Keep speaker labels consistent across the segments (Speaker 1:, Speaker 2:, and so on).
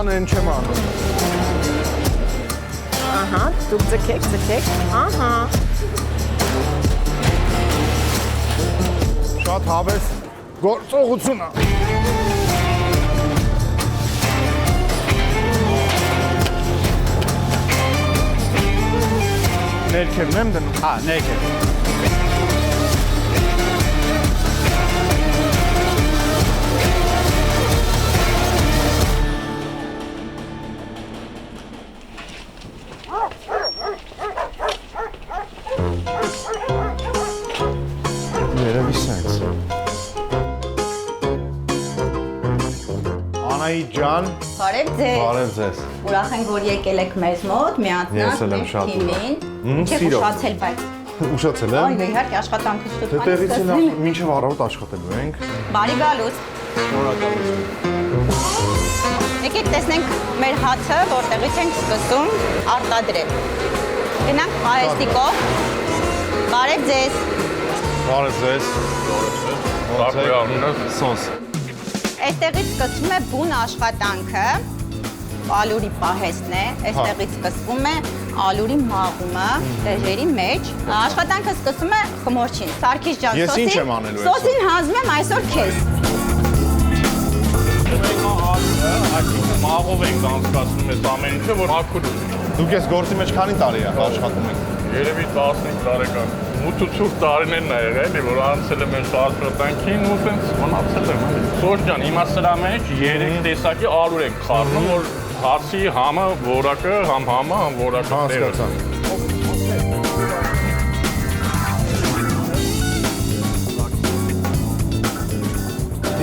Speaker 1: Ան են չեմ անում։
Speaker 2: Ահա, դուք ձգեք, ահա։
Speaker 1: Շատ հավես գործողություն է։ Ներքևն եմ դնում։
Speaker 3: Հա, ներքև։
Speaker 1: Երևի սենց։ Անահիտ ջան,
Speaker 4: Բարև ձեզ։
Speaker 1: բարև ձեզ։
Speaker 4: Ուրախ ենք, որ եկել եք մեզ մոտ,
Speaker 1: Ես էլ եմ
Speaker 4: միացնած
Speaker 1: շատ
Speaker 4: թիմին։ Չեք
Speaker 1: սիրով։
Speaker 4: ուշացել, բայց
Speaker 1: Ուշացել եմ։
Speaker 4: այո, իհարկե աշխատանքը
Speaker 1: Դե
Speaker 4: շփման
Speaker 1: տեղից էլ
Speaker 4: սկսել։
Speaker 1: մինչև առավոտ աշխատելու ենք։
Speaker 4: Բարի գալուց։ Եկեք տեսնենք մեր հացը, որտեղից ենք սկսում արտադրել։ Գնանք պահեստիկով։ Բարև ձեզ։
Speaker 1: Բարև ձեզ։
Speaker 5: Բարև
Speaker 1: Սոս։
Speaker 4: Այստեղից սկսվում է բուն աշխատանքը, ալուրի պահեստն է, այստեղից սկսվում է ալուրի մաղումը դեղերի մեջ։ Աշխատանքը սկսվում է խմորչին։ Սարգիս ջան,
Speaker 1: Ես ինչ եմ անելու այսօր։
Speaker 4: Սոսին հանձնում եմ այսօր քեզ։
Speaker 5: Մաղով ենք անցկացնում այս ամեն ինչը, որ մաքուր ուզի։
Speaker 1: Դուք ես գործի մեջ քանի տարի է աշխատում եք։
Speaker 5: Երևի 15 տարեկան։ Մութուցուր տարիներն է եղել, որ անցել եմ այս աշխատանքին ու տենց մնացել եմ։ Սոշ ջան, հիմա սրա մեջ 3 տեսակի ալուր ենք խառնում, որ հարսի համը, որակը, համ որակը տեղը։
Speaker 1: Հասկացա։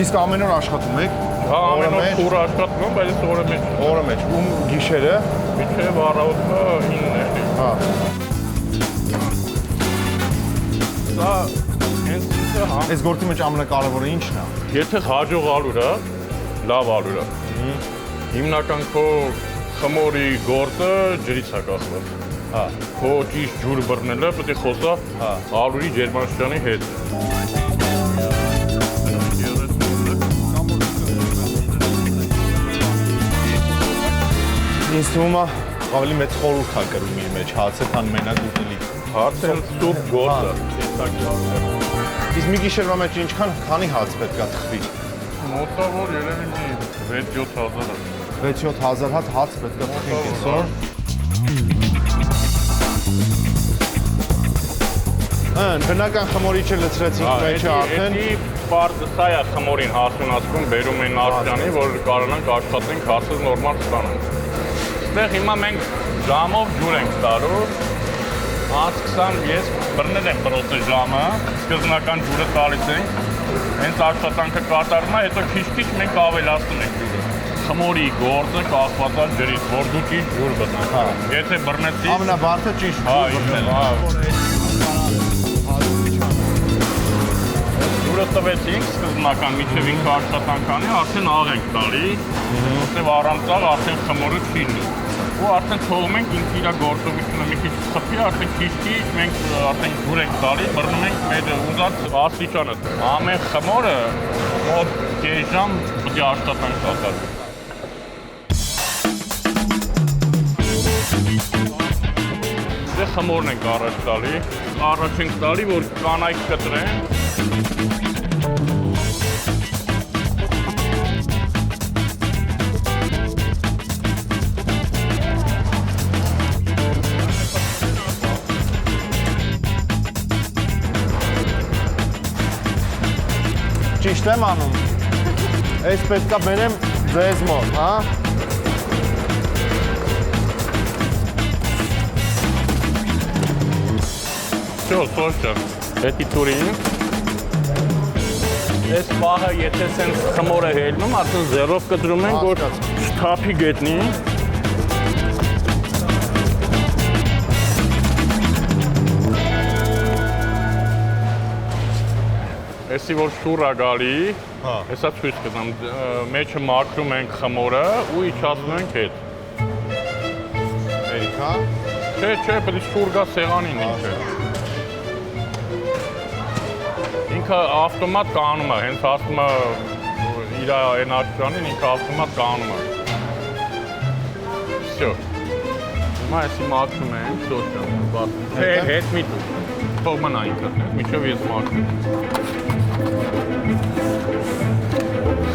Speaker 1: Իսկ ամեն օր աշխատում եք։
Speaker 5: Հա, ամեն օր
Speaker 1: մեջ,
Speaker 5: փուր աշխատում եմ, բայց օրը մեջ։
Speaker 1: օրը մեջ, ում գիշերը։
Speaker 5: Մինչև առավոտը 9-ն է։
Speaker 1: Հա։
Speaker 5: Սա հենց ինքը համ
Speaker 1: Այս գործի մեջ ամենակարևորը ի՞նչն է։
Speaker 5: Եթե հաջող ալուր է, լավ ալուր է։ Հիմնական քո խմորի գործը ջրից է կախված։
Speaker 1: Հա։
Speaker 5: Քո ճիշտ ջուր բռնելը պետք է խոսա ալուրի ջերմանշանի հետ։
Speaker 1: Ինձ թվում է ավելի մեծ խորհուրդ է կրում իր մեջ հացը, քան մենակ ուտելիք։
Speaker 5: Հարցը սուրբ գործ է, տեսակի ալուր։
Speaker 1: Իսկ մի գիշերվա մեջ քանի հաց պետք է թխվի։
Speaker 5: Մոտավոր երևի մի 6-7 հազար է։
Speaker 1: 6-7 հազար հաց պետք է թխենք այսօր։ Բնական խմորիչը լցրեցինք մեջը արդեն։
Speaker 5: Պարտը սա է խմորին հասունացում, բերում են աշճանի, որ կարողանանք աշխատենք հացը նորմալ ստանանք։ Այստեղ հիմա մենք ժամով ջուր ենք տալու։ Հասկսան ես բռնել եմ պրոցը ժամը, սկզբնական ջուրը տալիս ենք, հենց աշխատանքը կատարվում է, հետո քիչ-քիչ մենք ավելացնում ենք ջուրը։ Խմորի գործը կախված է ջրից, որ դու ճիշտ ջուր բռնես։ Եթե բռնեցի,
Speaker 1: Ամենաբարդը ճիշտ ջուր բռնելը։
Speaker 5: ջուրը տվեցինք սկզբնական, մինչև ինքը աշխատանք անի, արդեն աղ ենք տալի, որտեղ առանց աղ արդեն խմորը չի լինի։ Ու արդեն թողում ենք ինքը իր գործողությունը մի քիչ խփի, արդեն քիչ-քիչ մենք արդեն ջուր ենք տալի, բռնում ենք մեր ուզած աստիճանը։ Ամեն խմորը մոտ 2 ժամ պետք է աշխատանք կատարվի։ Դե խմորն ենք առաջ տալի, առաջ ենք տալի, որ կանայք կտրեն։
Speaker 1: Ճիշտ եմ անում։ Այս պետք է բերեմ ձեզ մոտ, հա։
Speaker 5: Всё, сочно. Эти турին։ Այս պահը եթե սենց խմորը հելնում, արդեն զերով կտրում ենք, որ շթափի գետնի։ Էսի որ շուռ է գալի, հեսա ցույց կտամ, մեջը մաքրում ենք խմորը ու իջացնում ենք հետ։
Speaker 1: Էրիկ, հա։
Speaker 5: Չէ, պետք է շուռ գա սեղանին ինքը։ Ինքը ավտոմատ կանում է, հենց ասում է իր այն աշճանին ինքը ավտոմատ կանում է։ Всё։ Հիմա էսի մաքրում ենք սոսը։ Չէ, հետ մի դու։ Թող մնա ինքը, միջով ես մաքրում։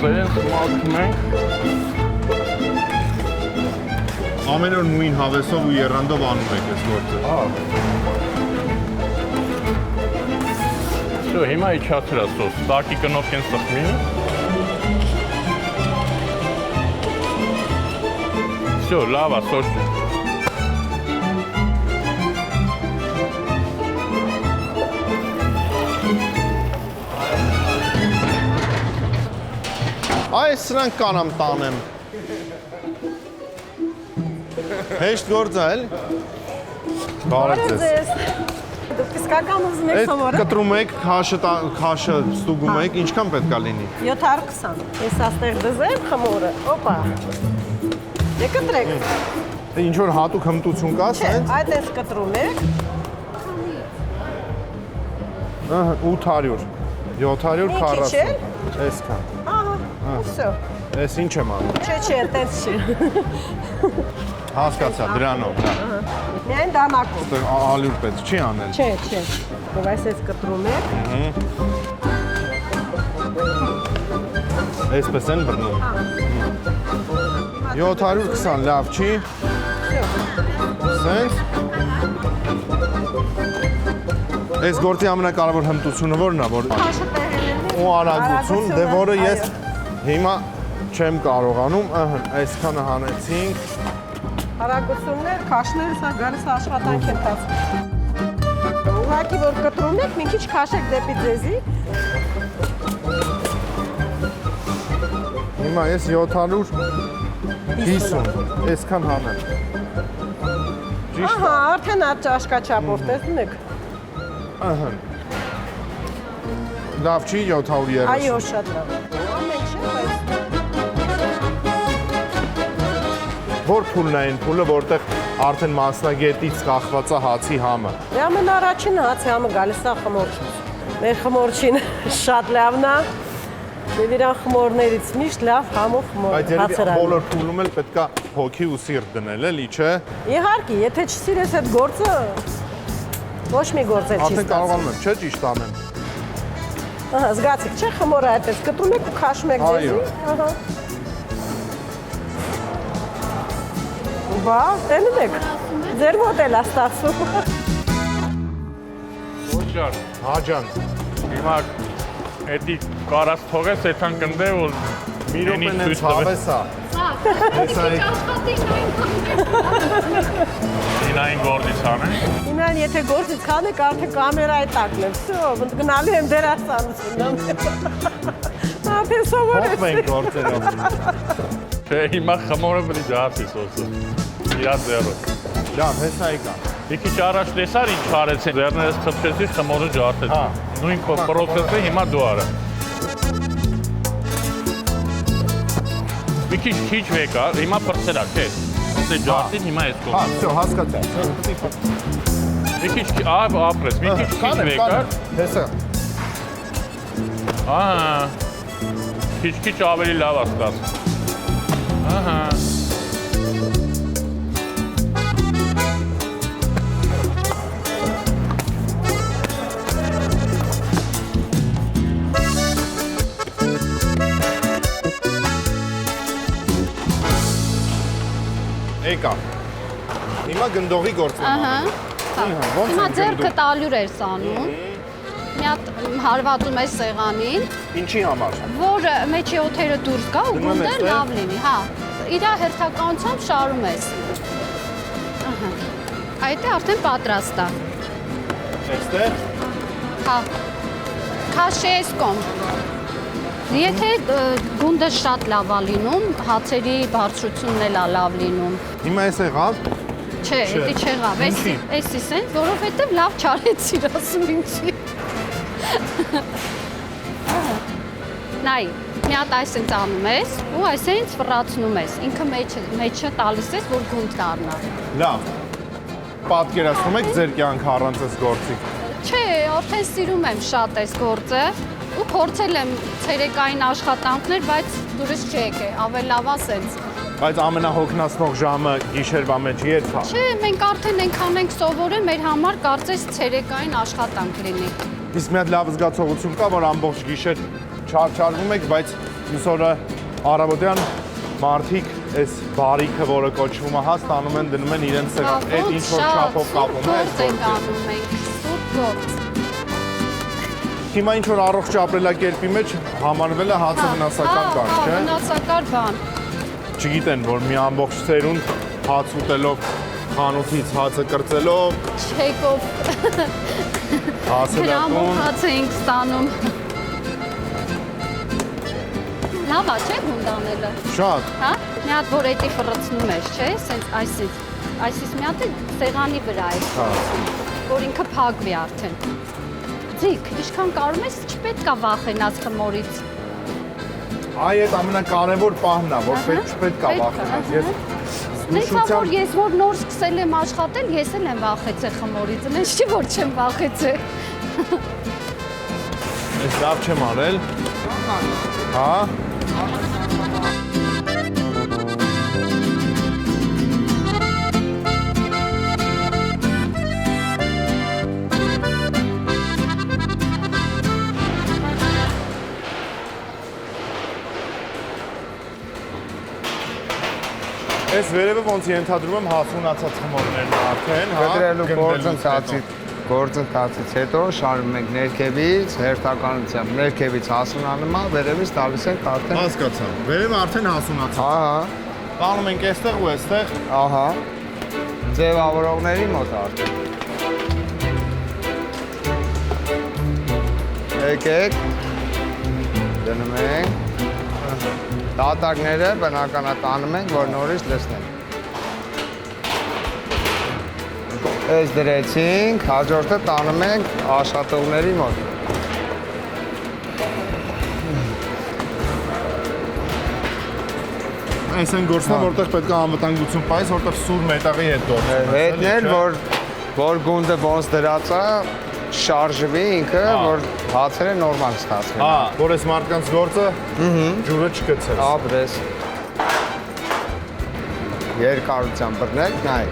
Speaker 5: Սենց մաքրում ենք։
Speaker 1: Ամեն օր նույն հավեսով ու եռանդով անում եք այս գործը։
Speaker 5: Всё, հիմա իջացրա սոս։ Տակի կնոք են սխմի։ Всё, լավ է, սոս։
Speaker 1: Այս սրանք կանամ տանեմ։ Հեշտ գործ է, էլի։ Բարև ձեզ։
Speaker 2: Դուք իսկական ուզում եք
Speaker 1: Այդ
Speaker 2: սովորել։
Speaker 1: կտրում եք, քաշը ստուգում եք, ինչքան պետք է լինի։
Speaker 2: 720։ Ես աստեղ դզեմ խմորը։ Օպա։ Եկտրեք։
Speaker 1: Դե ինչ որ հատուկ հմտություն կա,
Speaker 2: Չէ,
Speaker 1: սենց։
Speaker 2: այդ էս կտրում եք։
Speaker 1: Ահա 800, 740։
Speaker 2: Մի քիչ էլ։
Speaker 1: Այսքան։
Speaker 2: Ահա, всё։
Speaker 1: Այս ինչ եմ անում։
Speaker 2: Չէ, տենց չի։
Speaker 1: Հասկացա, դրանով, հա։
Speaker 2: Միայն դանակով։
Speaker 1: Դե ալյուր պետք չի անել։
Speaker 2: Չէ։ Դու այս էս կտրում եք։
Speaker 1: Այսպես են բռնում։ 720 լավ չի։ Սենց։ Այս գործի ամենակարևոր հմտությունը ո՞րն է, որ
Speaker 2: Քաշը տեղելնի։
Speaker 1: ու արագություն, դե որը ես հիմա չեմ կարողանում, ըհը, այսքանը հանեցինք։
Speaker 2: Հարագություններ, քաշները սա գալիս աշխատանք ընթացքում։ Ուղղակի որ կտրում եք, մի քիչ քաշեք դեպի ձեզի։
Speaker 1: Հիմա ես 750, այսքան հանեմ։ Ճիշտ
Speaker 2: Ահա, արդեն այդ ճաշկաչափով տեսնում եք։
Speaker 1: ըհը։ Լավ չի 730։
Speaker 2: Այո, շատ լավ։ Ամեն չէ, բայց
Speaker 1: Որ փուլն է այն փուլը, որտեղ արդեն մասնագետից կախված է հացի համը։
Speaker 2: դե ամենառաջին հացի համը գալիս է խմորչից։ Մեր խմորչին շատ լավն է։ Դե իրան խմորներից միշտ լավ համով խմոր
Speaker 1: Բայց երևի
Speaker 2: հացեր անում։
Speaker 1: բոլոր փուլում էլ պետքա հոգի ու սիրտ դնել, էլի, չէ։
Speaker 2: Իհարկե, եթե չսիրես այդ գործը, ոչ մի գործ էլ չի
Speaker 1: Արդեն
Speaker 2: ստացվում։
Speaker 1: կարողանում եմ, չէ՞ ճիշտ անեմ։
Speaker 2: Ահա, զգացիք, չէ՞, խմորը այդպես կտրում եք ու քաշում եք
Speaker 1: Այո։
Speaker 2: ձեզի։ Ահա։ Բա, տենում եք։ Ձեր մոտ էլ է ստացվում։
Speaker 5: Ոչար։
Speaker 1: Հա ջան,
Speaker 5: Հիմա էդի կարած թողես այդքան կնդե որ
Speaker 1: մի րոպեն է ցավես է։
Speaker 5: Ինային գործից անեն։
Speaker 2: Իմեն, եթե գործից խանեք, արդեն կամերայի տակն եմ։ Всё, գնալու եմ դերասանությունն։ Արդեն սովորեցի։
Speaker 1: Փոխում ենք գործերով։
Speaker 5: Չէ, հիմա խմորը պետք է ջացի սոսը։ Իրա ձեռով։
Speaker 1: Լավ, հեսա եկա։
Speaker 5: Մի քիչ առաջ տեսար ինչ արեցին։ Ձեռներս խփեցի, խմորը ջարդեցի։
Speaker 1: Հա։
Speaker 5: Նույն պրոցեսը հիմա դու արա։ Մի քիչ վեկա, հիմա փրկելա, չէ։ Դե ջարդին հիմա էս
Speaker 1: Հա,
Speaker 5: կողմ։
Speaker 1: всё, հասկացա։
Speaker 5: Մի քիչ ապրես, մի քիչ վեկա։
Speaker 1: Հեսա։
Speaker 5: Ահա։ Քիչ ավելի լավ է ստացվում։ Ահա։
Speaker 1: Եկա։ Հիմա գնդողի գործն եմ անում։ Ոնց
Speaker 3: Հիմա
Speaker 1: եմ
Speaker 3: ձեռքը
Speaker 1: գնդում։
Speaker 3: տալյուր էր սանում։ Մի հատ հարվածում ես սեղանին,
Speaker 1: Ինչի համար։
Speaker 3: որ մեջի օթերը դուրս գա ու
Speaker 1: Գնում եմ
Speaker 3: գունդը
Speaker 1: էստեղ։
Speaker 3: լավ լինի, հա։ Իրա հերթականությամբ շարում ես։ Ահա։ Այդ է արդեն պատրաստ է։
Speaker 1: Այստեղ
Speaker 3: Հա։ Քաշի ես կողմ։ Եթե գունդը շատ լավ է լինում, հացերի բարձրությունն էլ է լավ լինում։
Speaker 1: հիմա էս եղավ։
Speaker 3: Չէ, դա չեղավ,
Speaker 1: Ինչի՞։
Speaker 3: էսիս են, որովհետև լավ չարեցիր, ասում ինչի։ Նայ, մի հատ այսինչ անում ես ու այսինչ ֆռացնում ես, ինքը մեջը տալիս ես, որ գունդ դառնա։
Speaker 1: Լավ։ Պատկերացնում եք ձեր կյանքը առանց այս գործի։
Speaker 3: Չէ, արդեն սիրում եմ շատ այս գործը ու փորձել եմ ցերեկային աշխատանքներ, բայց դուրս չի եկել, ավելի լավ է սենց։
Speaker 1: Բայց ամենահոգնածնող ժամը գիշերվա մեջ երբ է։
Speaker 3: Չէ, մենք արդեն այնքան ենք սովորել, մեր համար կարծես ցերեկային աշխատանք լինի։
Speaker 1: Իսկ մի հատ լավ զգացողություն կա, որ ամբողջ գիշեր չարչարվում եք, բայց մյուս օրը առավոտյան մարդիկ այս բարիքը, որը կոչվում է հաց, տանում են դնում են իրենց սեղան։ Այդ ինչ որ չափով կապում է,
Speaker 3: այդ ենք անում մենք, սուրբ գործ։
Speaker 1: Հիմա ինչ որ առողջ ապրելակերպի մեջ համարվել է հացը վնասակար բան, չէ՞։
Speaker 3: Վնասակար բան։
Speaker 1: Չգիտեն, որ մի ամբողջ սերունդ հաց ուտելով, խանութից հացը կրծելով,
Speaker 3: Չեկով
Speaker 1: հացը
Speaker 3: դրամով
Speaker 1: դատում։
Speaker 3: հաց ենք ստանում։ Լավ է, չէ՞ հունդանելը։
Speaker 1: Շատ։
Speaker 3: Հա? Մի հատ որ էտի ֆռցնում ես, չէ՞, սենց այսից մի հատ սեղանի վրա է ֆռցնում, որ ինքը փակվի արդեն։ Ձիկ, ինչքան կարում ես, չպետք է վախենաս խմորից։
Speaker 1: Այ այդ ամենակարևոր պահն է, որ չպետք է վախենաս։ Ես
Speaker 3: Նույնիսկ որ ես որ նոր սկսել եմ աշխատել, ես էլ եմ վախեցել խմորից, այնպես չի որ չեմ վախեցել։
Speaker 1: Ես լավ չեմ արել։ Հա։ Այս վերևը ոնց ենթադրում եմ հասունացած խմորներն արդեն, հա։
Speaker 6: Կտրելու գործընթացից հետո շարում ենք ներքևից, հերթականությամբ ներքևից հասունանում է, վերևից տալիս ենք արդեն։
Speaker 1: Հասկացա։ Վերևը արդեն հասունացած։
Speaker 6: Ահա,
Speaker 1: Տանում ենք այստեղ ու այստեղ։
Speaker 6: ահա։ Ձևավորողների մոտ արդեն։ Եկեք։ Դնում ենք։ Դատակները բնականա տանում ենք, որ նորից լցնենք։ Այս դրեցինք, հաջորդը տանում ենք աշխատողների մոտ։
Speaker 1: Այս են գործն, որտեղ պետք է անվտանգություն պայես, որտեղ սուր մետաղի հետ գործում։
Speaker 6: Հետնել, որ գունդը ոնց դրած է, շարժվի ինքը, որ հացերը նորմալ ստացվեն։
Speaker 1: Հա, որ այս մարդկանց գործը ջուրը չգցես։
Speaker 6: Ապրես։ Երկարությամբ բռնեք, նայ։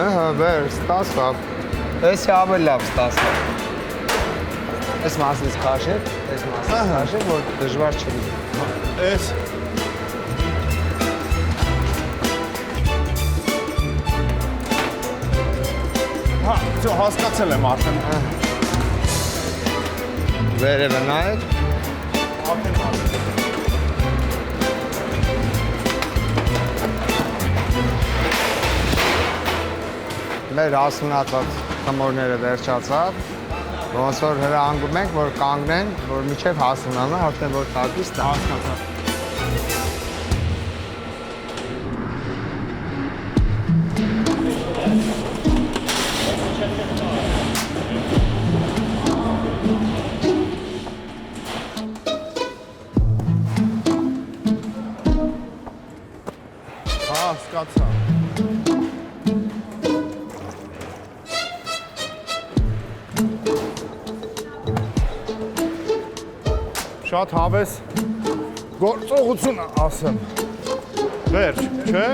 Speaker 6: Ահա, վեր, ստացավ։ Էսի ավելի լավ ստացավ։ Այս մասից քաշեք, այս մասից քաշեք, որ դժվար չլինի։
Speaker 1: Այս Հա, всё, հասկացել եմ արդեն։
Speaker 6: Վերևը նայեք։
Speaker 1: Արդեն հասկացել եմ։
Speaker 6: Մեր հասունացած խմորները վերջացավ։ Ոնց որ հրահանգում ենք, որ կանգնեն, որ մինչև հասունանա, արդեն որ տակից տա։
Speaker 1: Հասկացա։ Հասկացա։ Շատ հավես գործողություն ասեմ։ Վերջ, չէ՞։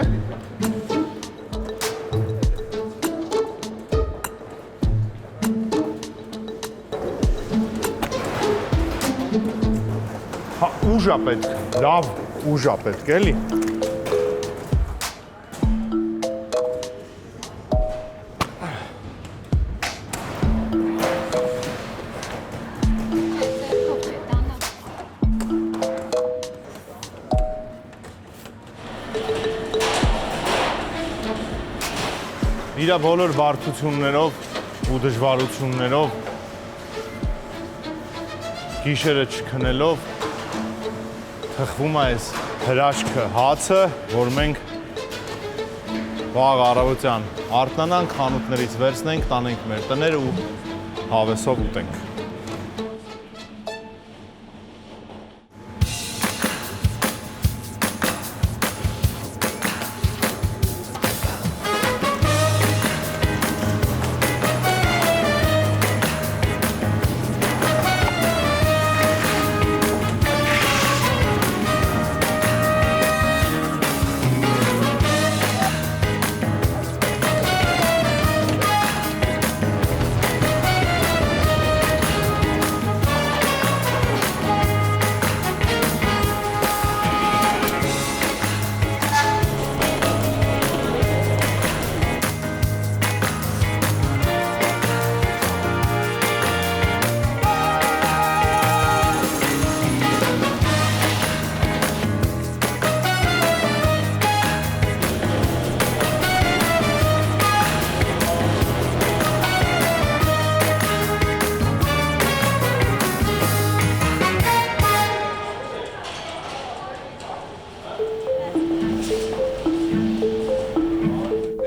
Speaker 1: Հա, ուժ է պետք, լավ ուժ է պետք, էլի։ Իրա բոլոր բարդություններով ու դժվարություններով գիշերը չքնելով թխվում է այս հրաշքը, հացը, որ մենք վաղ առավոտյան արթնանանք, խանութներից վերցնենք, տանենք մեր տները ու հավեսով ուտենք։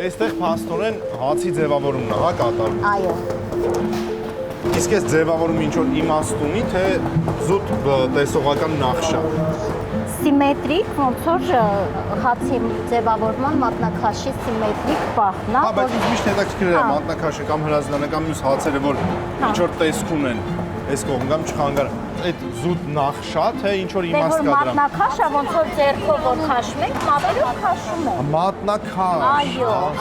Speaker 1: Այստեղ փաստորեն հացի ձևավորումն է, հա, կատարվում։
Speaker 4: Այո։
Speaker 1: Իսկ այս ձևավորումը ինչ որ իմաստ ունի, թե զուտ տեսողական նախշ է։
Speaker 7: Սիմետրիկ, ոնց որ հացի ձևավորման մատնաքաշի սիմետրիկ պահն է,
Speaker 1: Հա, բայց ինձ միշտ հետաքրքիր է մատնաքաշը կամ հրազդանը ինչ հացերը, որ ինչ որ տեսք ունեն, այս կողմ կամ չխանգար։ Այդ զուտ նախշա, թե ինչ որ
Speaker 7: դե
Speaker 1: իմաստ
Speaker 7: որ
Speaker 1: կա դրան։
Speaker 7: մատնաքաշը ոնց որ ձեռքով որ քաշում ենք, մատերով քաշում ենք։
Speaker 1: Մատնաքաշ։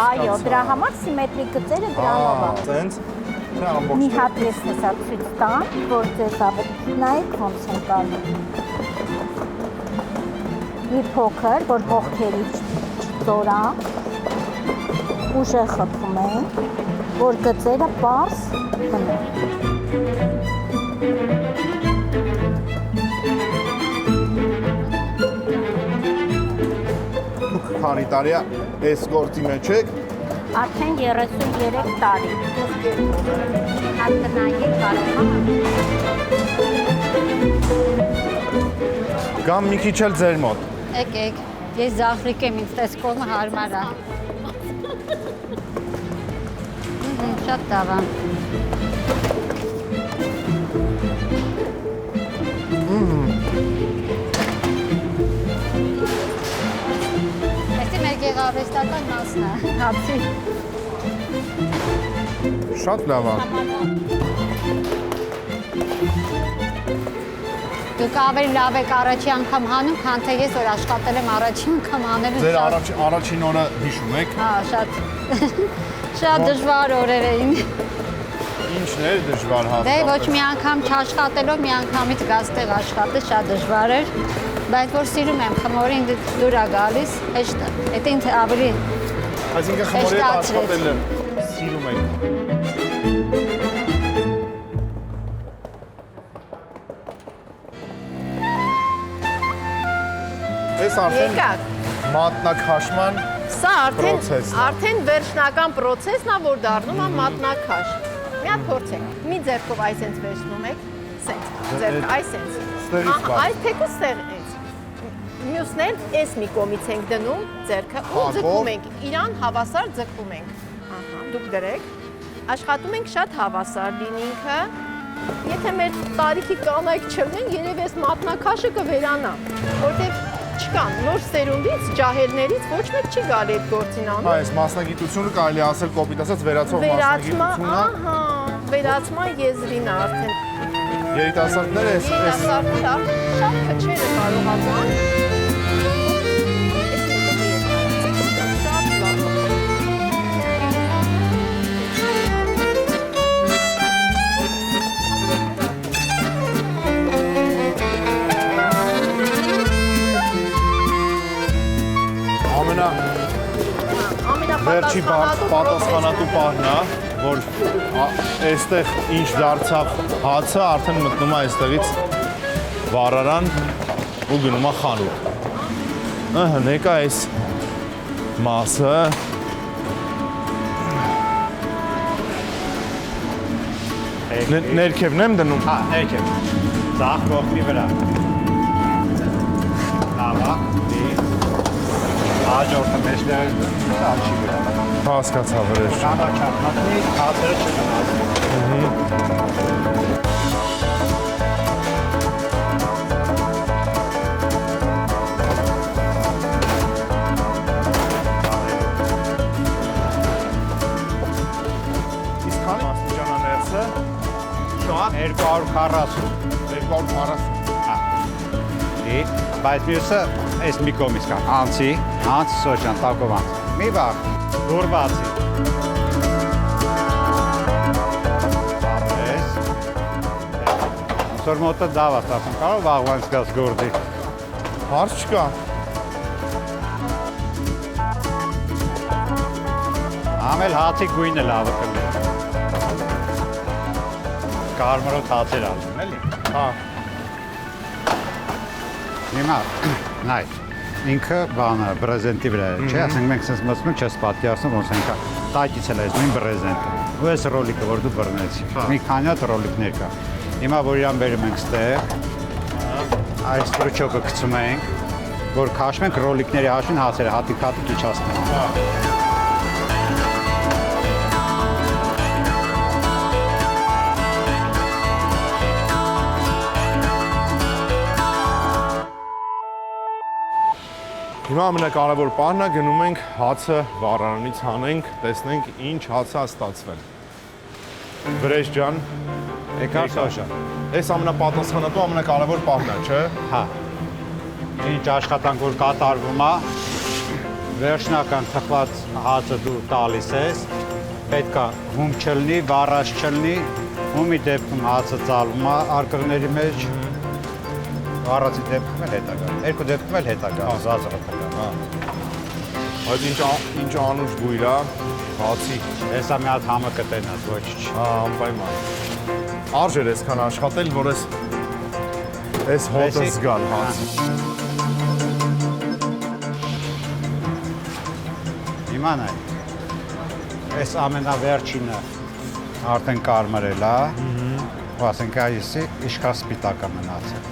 Speaker 7: Այո, դրա համար սիմետրիկ գծերը դրանով է։
Speaker 1: Տենց։ Դա
Speaker 7: Մի
Speaker 1: ամբողջ։
Speaker 7: հատ ես հեսա ցույց տամ, որ ձեզ ավելի նայեք ոնց են կարում։ Մի փոքր, որ ողքերի չծորա, ուժեղ խփում ենք, որ գծերը պարզ մնան։
Speaker 1: Դուք քանի տարի է այս գործի մեջ եք։
Speaker 7: Արդեն 33 տարի։ Հատնայի կարողա։
Speaker 1: Կամ մի քիչ էլ ձեր մոտ։
Speaker 3: Եկեք, ես Զաֆրիկ եմ, ինձ տեսքովը հարմար է։ Շատ տաղա։ Այսի մեր գեղարվեստական մասն է, հացի։
Speaker 1: Շատ լավ է։
Speaker 3: Դուք ավելի լավ եք առաջի անգամ հանում, քան թե ես որ աշխատել եմ առաջի անգամ անելու
Speaker 1: Ձեր առաջին օրը հիշում եք։
Speaker 3: Հա, շատ դժվար օրեր էին։
Speaker 1: Ինչն էր դժվար
Speaker 3: Դե
Speaker 1: հաստատել։
Speaker 3: ոչ մի անգամ չաշխատելով, մի անգամից գազտեղ աշխատել շատ դժվար էր, բայց որ սիրում եմ, խմորին դուր է գալիս, հեշտ է։ Էդ ինձ ավելի
Speaker 1: Այսինքն խմորի հետ
Speaker 3: Հեշտացրեց։
Speaker 1: աշխատելը սիրում եք։ Այս արդեն
Speaker 2: Եկակ։
Speaker 1: մատնաքաշման
Speaker 2: Սա
Speaker 1: Պրոցեսն է։
Speaker 2: արդեն վերջնական process-ն է, որ դառնում է մատնաքաշ։ Մի հատ փորձեք։ Մի ձեռքով այսենց վերցնում եք, սենց, ձեռք այսենց։
Speaker 1: Ստեղից բաց։
Speaker 2: Այս թեկուս ստեղից։ Մյուսն էլ այս մի կողմից ենք դնում ձեռքը ու
Speaker 1: Հակով։
Speaker 2: ձգում ենք, իրան հավասար ձգում ենք։ Ահա, դուք դրեք։ Աշխատում ենք շատ հավասար լինի ինքը։ Եթե մեր տարիքի կանայք չլինեն, երևի այս մատնաքաշը կվերանա, որտեղ չկան նոր սերունդից, ջահելներից ոչ մեկ չի գալի այդ գործին
Speaker 1: Հա,
Speaker 2: անում։
Speaker 1: այս մասնագիտությունը կարելի ասել կոպիտ ասած վերացող
Speaker 2: Վերացման,
Speaker 1: մասնագիտությունը։
Speaker 2: ահա, վերացման եզրին է արդեն։
Speaker 1: Երիտասարդները այս
Speaker 2: Երիտասարդները շատ քչերը կարողացան։ Շատ լավ։
Speaker 1: վերջի պատասխանատու պահն է, որ այստեղ ինչ դարձավ հացը, արդեն մտնում է այստեղից վառարան ու գնում է խանութ։ Հնեք է այս մասը։ Ներքևն եմ դնում։
Speaker 8: Հա, ներքև։ Ձախ կողմի վրա։ Լավա, դի։ Հաջորդը մեջտեղ աչի վրա։
Speaker 1: Հասկացա վրեժ։
Speaker 8: Շանա չափնի, հացերը չգնացնի։
Speaker 1: Իսկ քանի աստիճան է ներսը։ Շատ
Speaker 8: 240։
Speaker 1: 240։
Speaker 8: Հա։ Դի, բայց մյուսը այս մի կողմից կա։ Անցի, Սոջան, տակով անց։ Մի բաղ, դուր բացի։ Սոր մոտը դավ է ստացում, կարող վաղվան սկաս գորդի։
Speaker 1: Հարց չկա։
Speaker 8: Ամել հացի գույնը լավը կլի։ Կարմրոտ հացեր ալում, էլի։
Speaker 1: Հա։
Speaker 8: Հիմա, նայ, ինքը բանը, բրեզենտի վրա է, չէ, ասենք մենք սենց մծնում, չես պատկերացնում, ոնց ենք տակից էլ այս նույն բրեզենտը։ Ու այս ռոլիկը, որ դու բռնեցի, մի քանի հատ ռոլիկներ կա։ Հիմա, որ իրան բերում ենք ստեղ, այս ստրուչոկը գցում ենք, որ քաշում ենք ռոլիկների հաշվին հացերը, հատիկ-հատիկ իջացնում։
Speaker 1: Հիմա ամենակարևոր պահն է գնում ենք հացը վառարանից հանենք, տեսնենք ինչ հաց է ստացվել։ Վրեժ ջան,
Speaker 8: Եկար Սոշան։
Speaker 1: այս ամենապատասխանատու ամենակարևոր պահն է, չէ՞։
Speaker 8: Հա։ Ինչ աշխատանք որ կատարվում է, վերջնական թխված հացը դու տալիս ես, պետք է հում չլնի, վառած չլնի, հումի դեպքում հացը ծալվում է արկղների մեջ, վառածի դեպքում էլ հետա գա։ Երկու դեպքում էլ հետա գա, զազրը գա։
Speaker 1: Բայց ինչ անուշ բույր է, հացի։
Speaker 8: Հեսա մի հատ համը կտենաս, ոչ չի։
Speaker 1: Հա, անպայման։ Արժեր այսքան աշխատել, որ այս հոտը զգալ հացի։
Speaker 8: Իմանայ, այս ամենավերջինը արդեն կարմրել է, ու ասենք այսի իշկա սպիտակը մնացել։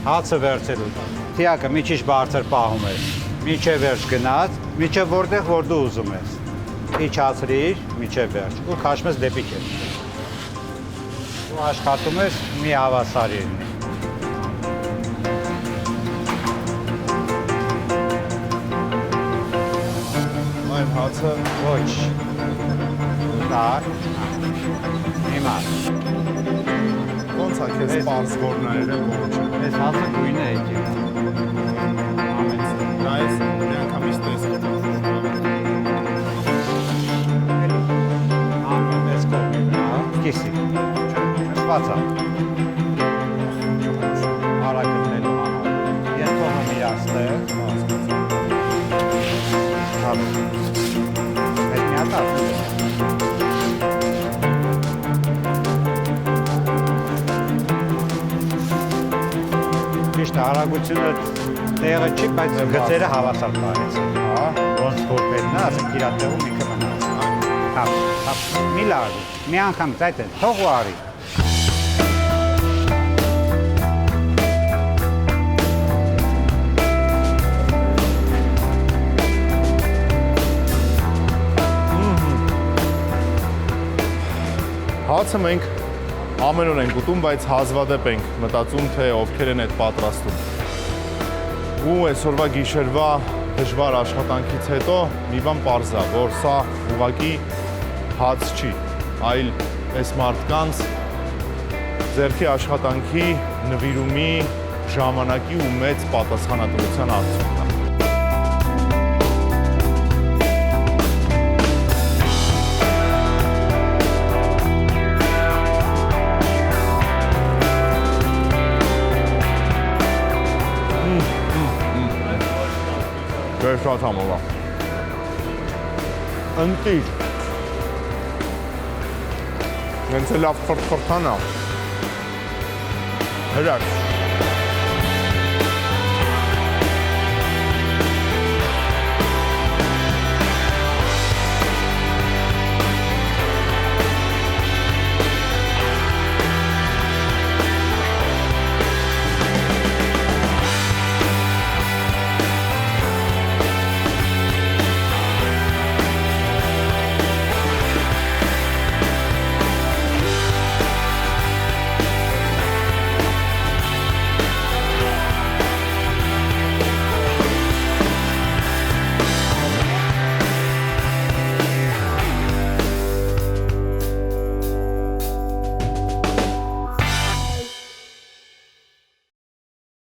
Speaker 8: Հացը վերցելու դա։ Թիակը մի քիչ բարձր պահում ես, միջև վերջ գնաց, միջև որտեղ որ դու ուզում ես։ Իջացրիր, միջև վերջ, ու քաշում ես դեպի քեզ։ Ու աշխատում ես մի հավասար լինի։
Speaker 1: Այն հացը
Speaker 8: Ոչ։ Դար։ Հիմա։
Speaker 1: ոնց է քեզ պարզ որ նայել եմ ոչ։
Speaker 8: Այս հացը գույնը է եկել։
Speaker 1: Նայես, մի անգամ իսկ տեսք։
Speaker 8: Ամենից կողմը, կիսի։ Շվացա։ Արագնելու համար։ Երկողը միացնել։ Հապ։ Այդ մի հատ ասել։ Ճիշտ արագությունը տեղը չի, բայց գծերը հավասար տարեց։
Speaker 1: Հա,
Speaker 8: Ոնց որ պետք է, ասենք իր տեղում ինքը մնաց։ Հապ, մի լավ, մի անգամ այդ է, թող ու արի։
Speaker 1: հացը մենք ամեն օր ենք ուտում, բայց հազվադեպ ենք մտածում, թե ովքեր են այդ պատրաստում։ Ու այսօրվա գիշերվա դժվար աշխատանքից հետո մի բան պարզ է, որ սա ուղղակի հաց չի, այլ այս մարդկանց ձեռքի աշխատանքի, նվիրումի, ժամանակի ու մեծ պատասխանատվության արդյունքն է։ Շատ համով է։ Ընտիր։ Հենց է լավ խրթխրթան է։ Հրաշք։